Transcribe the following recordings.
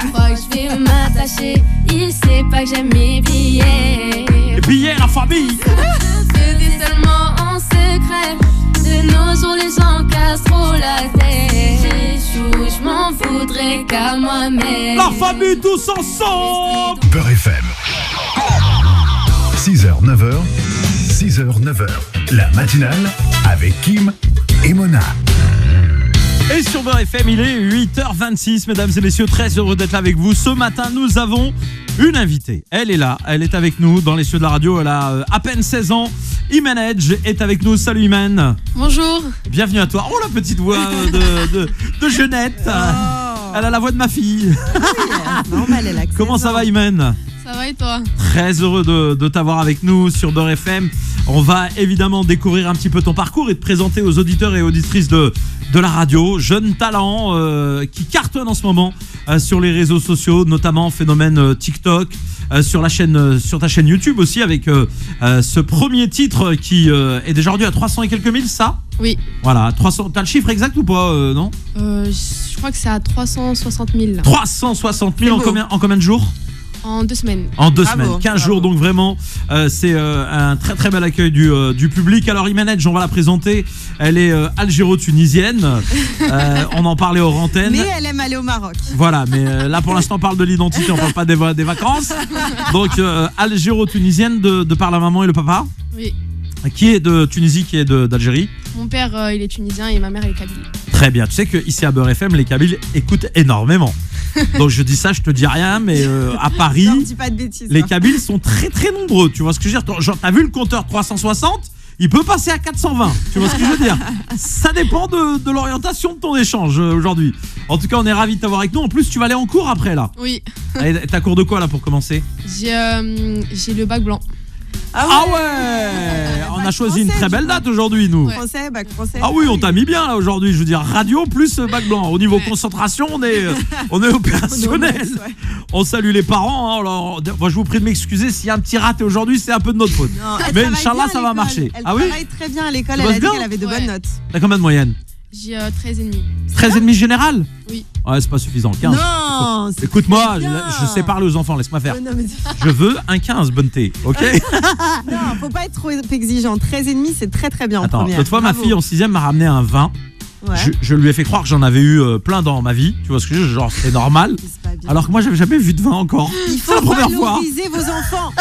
Il croit que je vais m'attacher. Il sait pas que j'aime mes billets. Les billets, la famille. Je vis seulement en secret. De nos jours les gens cassent trop la tête. J'échoue, je m'en voudrais qu'à moi-même. La famille tous ensemble. Beurre FM. 6h, 9h. 6h, 9h. La matinale avec Kim et Mona. Et sur Beurre FM, il est 8h26, mesdames et messieurs, très heureux d'être là avec vous. Ce matin, nous avons une invitée. Elle est là, elle est avec nous dans les cieux de la radio. Elle a à peine 16 ans. Iman Edge est avec nous. Salut Iman. Bonjour. Bienvenue à toi. Oh, la petite voix de jeunette. Oh. Elle a la voix de ma fille. Oui, normal, elle a que Comment 16 ça ans. va Iman? Ça va et toi? Très heureux de t'avoir avec nous sur Beurre FM. On va évidemment découvrir un petit peu ton parcours et te présenter aux auditeurs et auditrices de la radio. Jeune talent qui cartonne en ce moment sur les réseaux sociaux, notamment phénomène TikTok, sur ta chaîne YouTube aussi, avec ce premier titre qui est déjà rendu à 300 et quelques mille, ça? Oui. Voilà, 300. T'as le chiffre exact ou pas, non? Je crois que c'est à 360 000. 360 000 en combien de jours? En 2 semaines. En 2 Bravo, semaines, 15 bravo. jours, donc vraiment c'est un très très bel accueil du public. Alors Iman Edge, on va la présenter. Elle est algéro-tunisienne. On en parlait hors antenne. Mais elle aime aller au Maroc. Voilà, mais là pour l'instant on parle de l'identité, on parle pas des vacances. Donc algéro-tunisienne de par la maman et le papa. Oui. Qui est de Tunisie, qui est d'Algérie? Mon père, il est tunisien et ma mère, elle est kabyle. Très bien, tu sais qu'ici à Beurre FM, les Kabyles écoutent énormément. Donc je dis ça, je te dis rien, mais à Paris, Non, dis pas de bêtises. les Kabyles sont très très nombreux. Tu vois ce que je veux dire? Genre, t'as vu le compteur 360? Il peut passer à 420. Tu vois ce que je veux dire? Ça dépend de l'orientation de ton échange aujourd'hui. En tout cas, on est ravis de t'avoir avec nous. En plus, tu vas aller en cours après là. Oui. Et t'as cours de quoi là pour commencer? J'ai le bac blanc. Ah ouais, on a choisi une très belle date aujourd'hui, nous. Ouais. Français, bac français. Ah oui, on t'a mis bien là aujourd'hui. Je veux dire, radio plus bac blanc. Au niveau concentration, on est opérationnel. On salue les parents. Hein. Alors, moi, je vous prie de m'excuser s'il y a un petit raté aujourd'hui, c'est un peu de notre faute. Non, Mais elle Inch'Allah, travaille ça bien va à marcher. l'école. Elle Ah oui? travaille très bien à l'école. Tu Elle bosses a dit bien? qu'elle avait de bonnes notes. T'as combien de moyenne? J'ai 13,5. 13,5 général? Oui. Ouais, c'est pas suffisant. 15. Non, c'est Écoute-moi, très bien. je sais parler aux enfants, laisse-moi faire. Non, mais... Je veux un 15, bonne thé, ok? non, faut pas être trop exigeant. 13,5, c'est très très bien en Attends, première. l'autre fois, ma Bravo. fille en 6ème m'a ramené un 20. Ouais. Je lui ai fait croire que j'en avais eu plein dans ma vie. Tu vois ce que je veux dire? Genre, c'est normal. C'est pas bien. Alors que moi, j'avais jamais vu de 20 encore. Il C'est faut la première fois. valoriser vos enfants.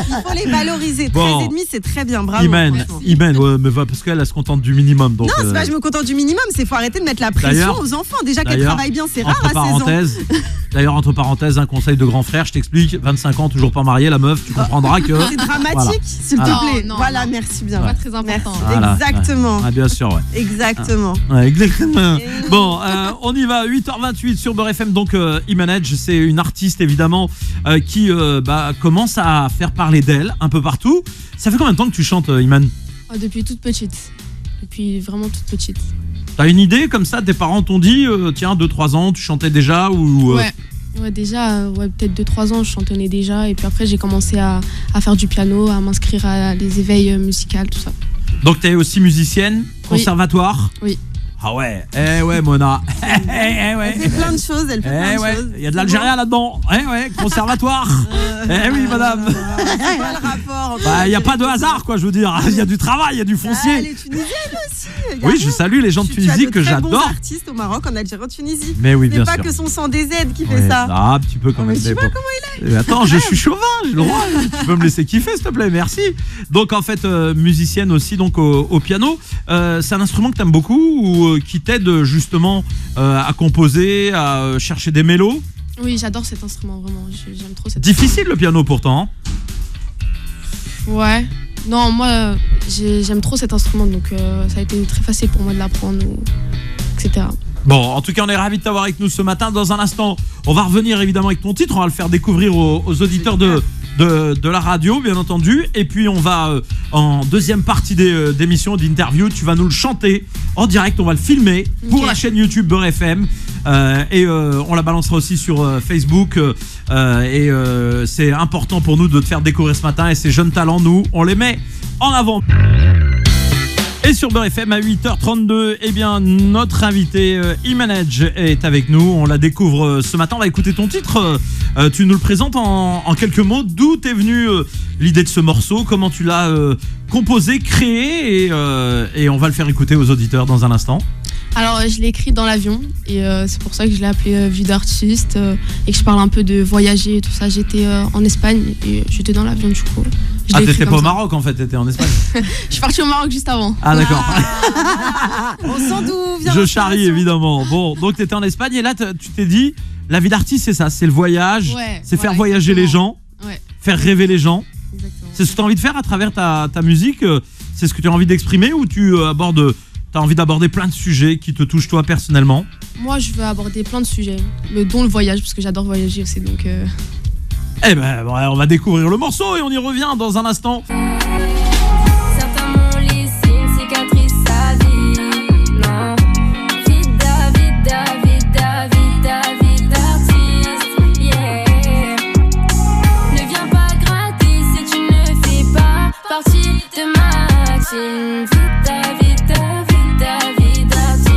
Il faut les valoriser. Bon. 13,5, c'est très bien. Bravo. Imen, franchement. ouais, mais va, parce qu'elle se contente du minimum. Donc, Non, c'est pas je me contente du minimum, c'est faut arrêter de mettre la pression D'ailleurs- aux enfants. Déjà qu'elles d'ailleurs, travaillent bien, c'est rare à 16 ans. D'ailleurs, entre parenthèses, un conseil de grand frère, je t'explique, 25 ans, toujours pas marié, la meuf, tu comprendras que... C'est dramatique, Voilà. s'il Voilà. te plaît. Non, Voilà, non. merci bien. Pas très important. Merci. Voilà, Exactement. ouais. Ah, bien sûr, ouais. Exactement. Ouais, exactement. Et- Bon, on y va, 8h28 sur Beurre FM. Donc, Iman Edge, c'est une artiste évidemment qui commence à faire parler d'elle un peu partout. Ça fait combien de temps que tu chantes, Iman? Depuis toute petite. Depuis vraiment toute petite. T'as une idée comme ça? Tes parents t'ont dit, tiens, 2-3 ans, tu chantais déjà ou Ouais. Ouais, déjà, peut-être 2-3 ans, je chantonnais déjà. Et puis après, j'ai commencé à faire du piano, à m'inscrire à des éveils musicaux, tout ça. Donc, t'es aussi musicienne, Oui. conservatoire? Oui. Ah ouais, Mona. Ouais. Elle fait plein de choses, elle fait plein de choses. Il y a de l'algérien là-dedans. Conservatoire. Oui, madame. C'est pas le rapport entre- Il n'y a pas de hasard, quoi, je veux dire. Il y a du travail, il y a du Elle foncier. est tunisienne aussi. y a Oui, rien. je salue les gens de Tu as Tunisie que très bons j'adore. artistes au Maroc, en Algérie, en Tunisie. Mais oui, Ce bien n'est pas sûr. que son sang des aides qui Ouais, fait ça. un petit peu quand Mais même. tu mais vois bon. comment il est. Attends, je suis chauvin, j'ai le droit. Tu peux me laisser kiffer, s'il te plaît, merci. Donc en fait, musicienne aussi donc au piano. C'est un instrument que tu aimes beaucoup ou qui t'aide justement à composer, à chercher des mélos? Oui, j'adore cet instrument, vraiment. J'aime trop cet Difficile le piano pourtant. instrument. Ouais. Non, moi, j'aime trop cet instrument, donc ça a été très facile pour moi de l'apprendre, etc. Bon, en tout cas, on est ravis de t'avoir avec nous ce matin. Dans un instant, on va revenir évidemment avec ton titre. On va le faire découvrir aux auditeurs de la radio, bien entendu. Et puis, on va, en deuxième partie d'émission, d'interview, tu vas nous le chanter en direct. On va le filmer pour Ok. la chaîne YouTube Beurre FM. On la balancera aussi sur Facebook. C'est important pour nous de te faire découvrir ce matin. Et ces jeunes talents, nous, on les met en avant. Et Et sur Beurre FM à 8h32, eh bien, notre invité Imanage est avec nous. On la découvre ce matin. On va écouter ton titre. Tu nous le présentes en quelques mots. D'où t'es venue l'idée de ce morceau? Comment tu l'as composé, créé et on va le faire écouter aux auditeurs dans un instant. Alors, je l'ai écrit dans l'avion et c'est pour ça que je l'ai appelé Vie d'artiste et que je parle un peu de voyager et tout ça. J'étais en Espagne et j'étais dans l'avion du coup. T'étais pas au Maroc en fait, t'étais en Espagne. Je suis partie au Maroc juste avant. Ah d'accord. On sent d'où vient Je charrie évidemment. Bon, donc t'étais en Espagne et là tu t'es dit, la vie d'artiste c'est ça, c'est le voyage, c'est faire voyager les gens, faire rêver les gens. Exactement. C'est ce que tu as envie de faire à travers ta musique, c'est ce que tu as envie d'exprimer ou t'as envie d'aborder plein de sujets qui te touchent toi personnellement? Moi je veux aborder plein de sujets, mais dont le voyage parce que j'adore voyager aussi donc... Eh ben, on va découvrir le morceau et on y revient dans un instant. Certains m'ont laissé une cicatrice à vie. Non, vie d'artiste. Yeah. Ne viens pas gratis si tu ne fais pas partie de ma team. Vie d'artiste.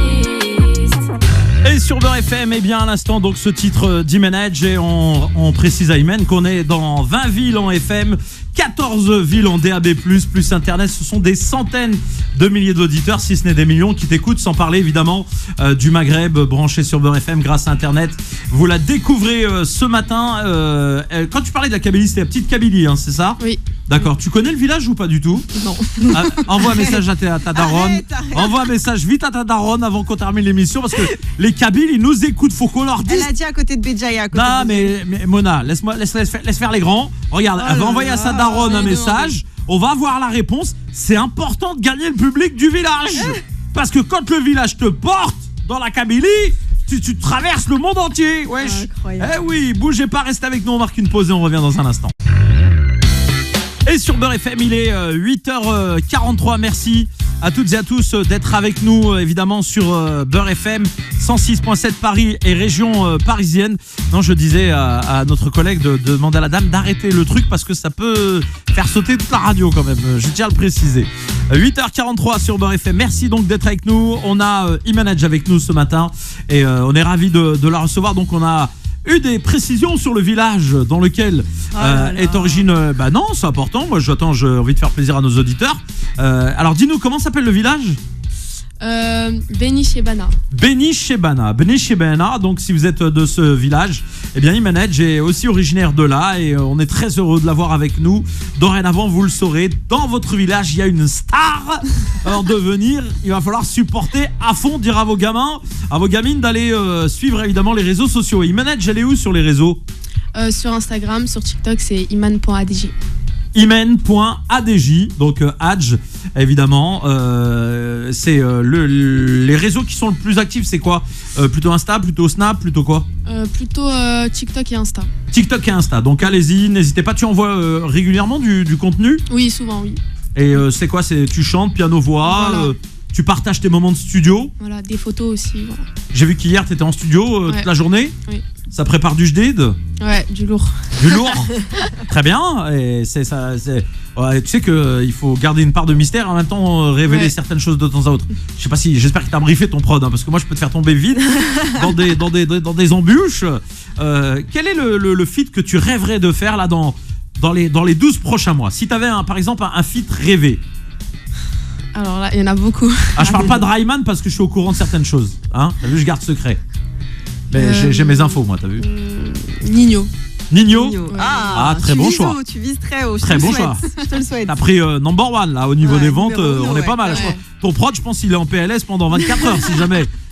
Et sur Beurre FM, eh bien à l'instant, donc ce titre d'Imanage et on précise à Iman qu'on est dans 20 villes en FM, 14 villes en DAB+, plus Internet. Ce sont des centaines de milliers d'auditeurs, si ce n'est des millions, qui t'écoutent, sans parler évidemment du Maghreb branché sur Beurre FM grâce à Internet. Vous la découvrez ce matin. Quand tu parlais de la Kabylie, c'était la petite Kabylie, hein, c'est ça? Oui. D'accord. Tu connais le village ou pas du tout? Non. Envoie un message à ta daronne. Arrête. Envoie un message vite à ta daronne avant qu'on termine l'émission parce que les Kabyles, ils nous écoutent. Faut qu'on leur dise. Elle a dit à côté de Béjaïa. Non, mais Mona, laisse faire les grands. Regarde, elle va envoyer à sa daronne un message. On va voir la réponse. C'est important de gagner le public du village. Parce que quand le village te porte dans la Kabylie, tu traverses le monde entier. Wesh. Incroyable. Eh oui, bougez pas, restez avec nous. On marque une pause et on revient dans un instant. Et sur Beurre FM, il est 8h43. Merci à toutes et à tous d'être avec nous, évidemment, sur Beurre FM 106.7 Paris et région parisienne. Non, je disais à notre collègue de demander à la dame d'arrêter le truc parce que ça peut faire sauter toute la radio quand même. Je tiens à le préciser. 8h43 sur Beurre FM. Merci donc d'être avec nous. On a Imanage avec nous ce matin et on est ravis de la recevoir. Donc on a eu des précisions sur le village dans lequel est origine. Bah non, c'est important. Moi, j'ai envie de faire plaisir à nos auditeurs. Alors, dis-nous, comment s'appelle le village? Beni Chebana. Beni Chebana. Donc, si vous êtes de ce village, eh bien, Imanage est aussi originaire de là et on est très heureux de l'avoir avec nous. Dorénavant, vous le saurez, dans votre village, il y a une star. Alors, de venir, il va falloir supporter à fond, dire à vos gamins, à vos gamines d'aller suivre évidemment les réseaux sociaux. Imanage, elle est où sur les réseaux? Sur Instagram, sur TikTok, c'est iman.adj. Iman.adj, donc Adj, évidemment. C'est les réseaux qui sont le plus actifs, c'est quoi? Plutôt Insta, plutôt Snap, plutôt quoi? Plutôt TikTok et Insta. TikTok et Insta, donc allez-y, n'hésitez pas. Tu envoies régulièrement du contenu? Oui, souvent, oui. Et c'est quoi? Tu chantes, piano-voix, Voilà. tu partages tes moments de studio? Voilà, des photos aussi. Voilà. J'ai vu qu'hier, tu étais en studio toute la journée? Oui. Ça prépare du jdid? Ouais, du lourd. Du lourd. Très bien. Et c'est ça. Ouais, tu sais qu'il faut garder une part de mystère et en même temps révéler certaines choses de temps à autre. Je sais pas si. J'espère qu'il t'a briefé ton prod, hein, parce que moi je peux te faire tomber vite dans des embûches. Quel est le feat que tu rêverais de faire là dans les 12 prochains mois? Si tu avais par exemple un feat rêvé. Alors là, il y en a beaucoup. Ah, je parle pas de Rayman parce que je suis au courant de certaines choses. Hein, t'as vu, je garde secret. Mais j'ai mes infos, moi, t'as vu? Nino. Nino. Ouais. Ah, très bon choix. Tu vises très haut. Très bon choix. Je te le souhaite. T'as pris number one là au niveau des ventes, numéro on est pas mal. Ouais. Je crois. Ton prod, je pense qu'il est en PLS pendant 24 heures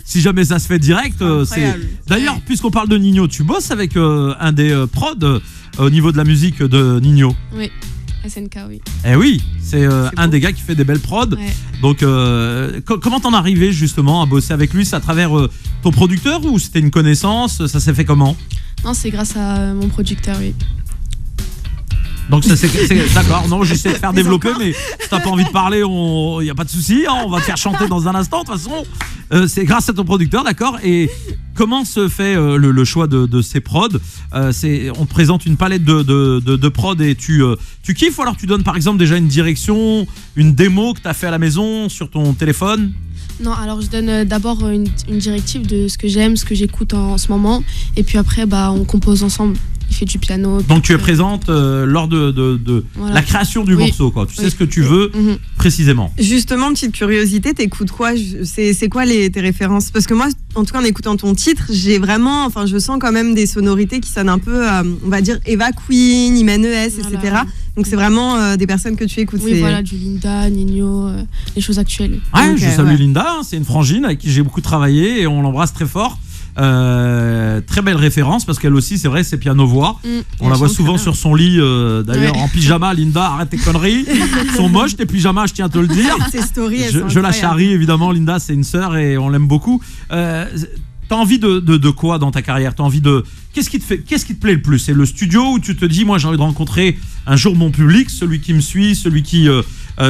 si jamais ça se fait direct. C'est. D'ailleurs, puisqu'on parle de Nino, tu bosses avec un des prods au niveau de la musique de Nino. Oui. SNK, oui. Eh oui, c'est un des gars qui fait des belles prods. Ouais. Donc, comment t'en es arrivé justement à bosser avec lui? C'est à travers ton producteur ou c'était une connaissance? Ça s'est fait comment? Non, c'est grâce à mon producteur, oui. Donc ça, c'est d'accord. Non, j'essaie de faire développer, mais si t'as pas envie de parler, y a pas de souci. Hein, on va te faire chanter dans un instant. De toute façon, c'est grâce à ton producteur, d'accord. Et comment se fait le choix de ces prods? On te présente une palette de prods et tu kiffes, ou alors tu donnes par exemple déjà une direction, une démo que t'as fait à la maison sur ton téléphone? Non, alors je donne d'abord une directive de ce que j'aime, ce que j'écoute en ce moment, et puis après on compose ensemble. Il fait du piano. Donc tu es présente lors de voilà. la création du morceau, quoi. Tu sais ce que tu veux précisément. Justement, petite curiosité, t'écoutes quoi? C'est quoi tes références? Parce que moi, en tout cas, en écoutant ton titre, je sens quand même des sonorités qui sonnent un peu, on va dire, Eva Queen, Imen ES, Voilà. etc. Donc c'est vraiment des personnes que tu écoutes. Oui, voilà, du Linda, Nino, les choses actuelles. Ouais, Okay, je salue ouais. Linda, c'est une frangine avec qui j'ai beaucoup travaillé et on l'embrasse très fort. Très belle référence parce qu'elle aussi, c'est vrai, c'est piano-voix. On la voit souvent sur son lit, d'ailleurs en pyjama. Linda, arrête tes conneries. Ils sont moches tes pyjamas, je tiens à te le dire. Ces stories, Je la charrie évidemment. Linda, c'est une sœur et on l'aime beaucoup. T'as envie de quoi dans ta carrière? T'as envie de qu'est-ce qui te plaît le plus? C'est le studio où tu te dis moi j'ai envie de rencontrer un jour mon public, celui qui me suit, celui qui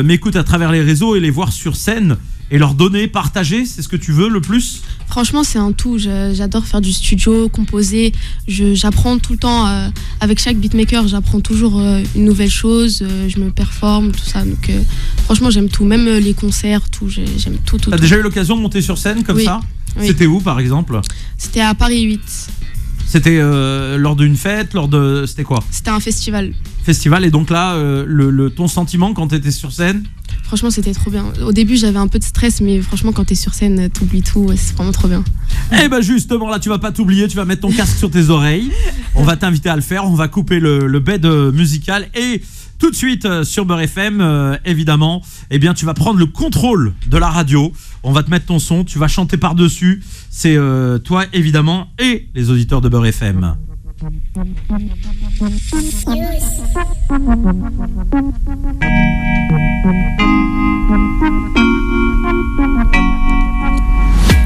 m'écoute à travers les réseaux et les voir sur scène et leur donner, partager, c'est ce que tu veux le plus? Franchement, c'est un tout. J'adore faire du studio, composer. J'apprends tout le temps. Avec chaque beatmaker, j'apprends toujours une nouvelle chose. Je me performe, tout ça. Donc, franchement, j'aime tout. Même les concerts, tout. J'aime tout. T'as déjà eu l'occasion de monter sur scène comme ça? Oui. C'était où par exemple? C'était à Paris 8. C'était lors d'une fête, c'était quoi? C'était un festival. Festival, et donc là, ton sentiment quand t'étais sur scène? Franchement, c'était trop bien. Au début, j'avais un peu de stress, mais franchement, quand t'es sur scène, t'oublies tout. C'est vraiment trop bien. Eh ben justement, là, tu vas pas t'oublier, tu vas mettre ton casque sur tes oreilles. On va t'inviter à le faire, on va couper le bed musical et tout de suite sur Beurre FM, évidemment, eh bien, tu vas prendre le contrôle de la radio. On va te mettre ton son, tu vas chanter par-dessus. C'est toi, évidemment, et les auditeurs de Beurre FM.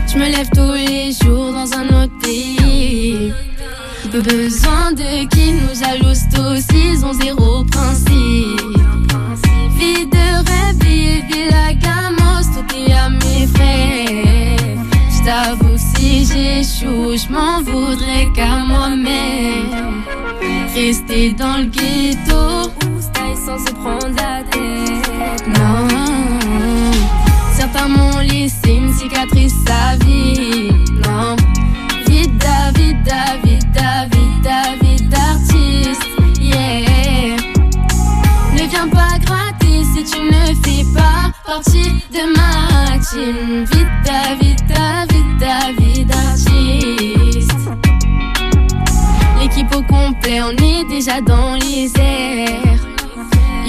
Je me lève tous les jours dans un autre pays. Besoin de qui nous jalouse tous, ils ont zéro principe. Vie de rêve, vie la gamos, tout est à mes frais. J't'avoue si j'échoue, j'm'en voudrais qu'à moi-même. Rester dans le ghetto, style sans se prendre la tête. Non, certains m'ont laissé une cicatrice à vie. Non, vida, vida, vida, vida, vida d'artiste. Yeah, ne viens pas gratter si tu ne fais pas partie de ma team. Vida, vida, vida, vida d'artiste. L'équipe au complet, on est déjà dans les airs.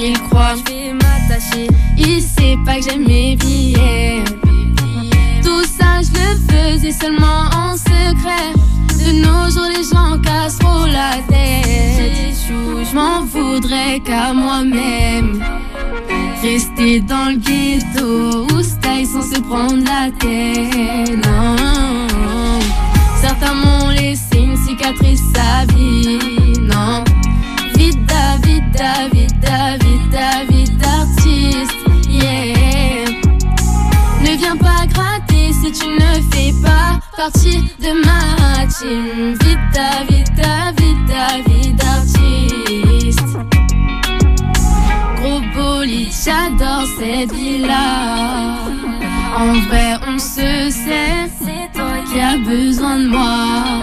Il croit que je vais m'attacher, il sait pas que j'aime mes billets. Tout ça je le faisais seulement en secret. De nos jours les gens cassent trop la tête. Je m'en voudrais qu'à moi-même. Rester dans le ghetto ou style sans se prendre la tête. Non, certains m'ont laissé une cicatrice à vie. Non, vida, vida, vida, vida, vida d'artiste. Yeah, ne viens pas gratter si tu ne fais pas partie de ma team. Vida, vida, vida, vida d'artiste. Gros bolide, j'adore cette vie-là. En vrai, on se sait, c'est toi qui as besoin de moi.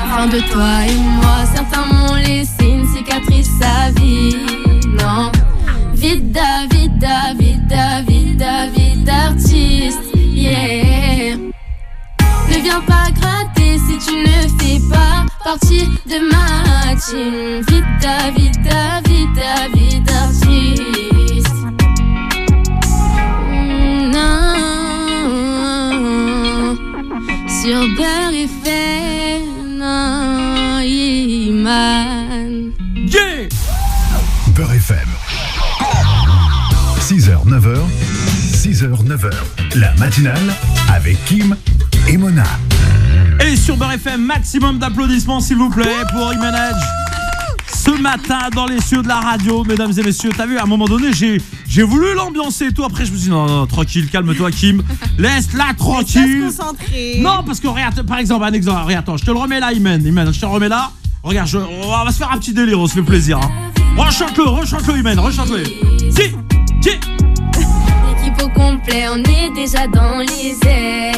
Enfin de toi et moi, certains m'ont laissé une cicatrice à vie. Non, vida, vida, vida, vida, vida d'artiste. Yeah, ne viens pas gratter si tu ne fais pas partie de ma team. Vida, vida, vida, vida d'artiste. Non, sur Beurre FM, non, man. Yeah! Beurre FM. 6h, 9h, 6h, 9h. La matinale avec Kim et Mona. Et sur Beurre FM, maximum d'applaudissements s'il vous plaît pour Imanage. ce matin dans les cieux de la radio, mesdames et messieurs. T'as vu, à un moment donné, j'ai voulu l'ambiancer et tout. Après, je me suis dit, non, tranquille, calme-toi, Kim. Laisse-la tranquille. Se concentrer. Non, parce que regarde, par exemple, un exemple. Regarde, attends, je te le remets là, Imen, je te le remets là. Regarde, on va se faire un petit délire, on se fait plaisir. Hein. Rechante-le, Imen, rechante-le. Si. L'équipe au complet, on est déjà dans les airs.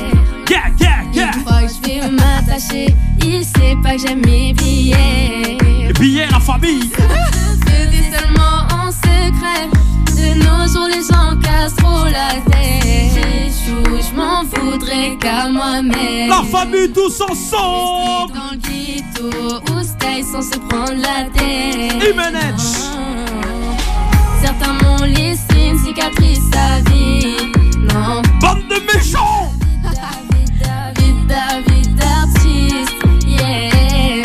Il croit que je vais m'attacher, il sait pas que j'aime mes billets. Les billets, la famille. Je dis seulement en secret. De nos jours, les gens cassent trop la tête. J'échoue, je m'en voudrais qu'à moi-même. La famille, tous ensemble. Dans le ghetto, ou style sans se prendre la tête. Imenech. Certains m'ont laissé une cicatrice à vie. Non. Bande de méchants. David, artiste, yeah.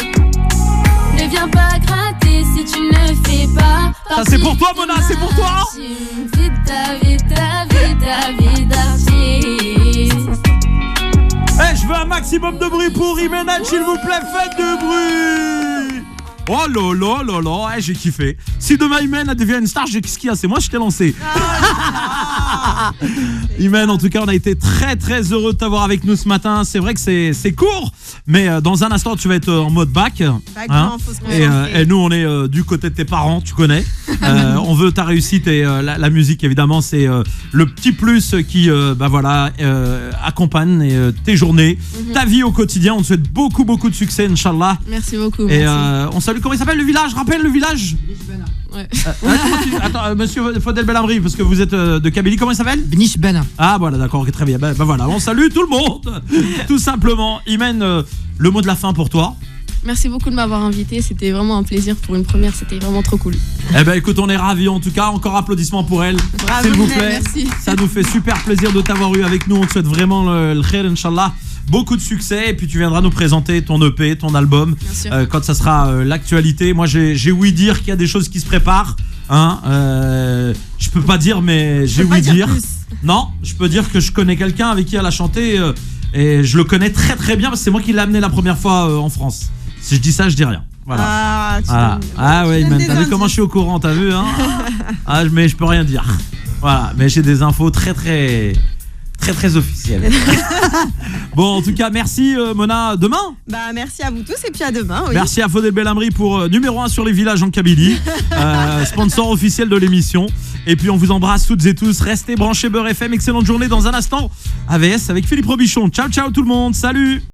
Ne viens pas gratter si tu ne fais pas. Ça c'est pour toi, Mona, c'est pour toi. David, artiste. Eh, je veux un maximum de bruit pour Imenech, s'il vous plaît, faites du bruit. Oh là, j'ai kiffé. Si demain Imen devient une star, qu'est-ce qu'il y a? C'est moi, je t'ai lancé. Imen, en tout cas, on a été très très heureux de t'avoir avec nous ce matin. C'est vrai que c'est court, mais dans un instant, tu vas être en mode bac. Hein, et nous, on est du côté de tes parents, tu connais. On veut ta réussite et la musique, évidemment, c'est le petit plus qui accompagne tes journées, ta vie au quotidien. On te souhaite beaucoup de succès, Inch'Allah. Merci beaucoup. Et merci. on salue, comment il s'appelle le village? Rappelle le village. Ouais. Attends, monsieur Fodel Belhamri, parce que vous êtes de Kabylie, comment il s'appelle? Benish Ben. Ah voilà, d'accord, ok, très bien. Ben voilà, on salue tout le monde. Tout simplement. Imen, le mot de la fin pour toi. Merci beaucoup de m'avoir invité, c'était vraiment un plaisir pour une première, c'était vraiment trop cool. Eh ben écoute, on est ravis en tout cas, encore applaudissements pour elle. Bravo, s'il vous plaît. merci. Ça nous fait super plaisir de t'avoir eu avec nous, on te souhaite vraiment le khair, Inch'Allah. Beaucoup de succès et puis tu viendras nous présenter ton EP, ton album quand ça sera l'actualité. Moi j'ai ouï dire qu'il y a des choses qui se préparent. Je peux pas dire, mais j'ai ouï dire. Non, je peux dire que je connais quelqu'un avec qui elle a chanté et je le connais très très bien parce que c'est moi qui l'ai amené la première fois en France. Si je dis ça, je dis rien. Voilà. Ouais, Imen, t'as vu comment je suis au courant, t'as vu hein. Mais je peux rien dire. Voilà, mais j'ai des infos très officielles. Bon, en tout cas, merci Mona. Demain. Merci à vous tous et puis à demain. Oui. Merci à Fodel Belhamri pour numéro 1 sur les villages en Kabylie, sponsor officiel de l'émission. Et puis on vous embrasse toutes et tous. Restez branchés Beurre FM. Excellente journée dans un instant. AVS avec Philippe Robichon. Ciao tout le monde. Salut.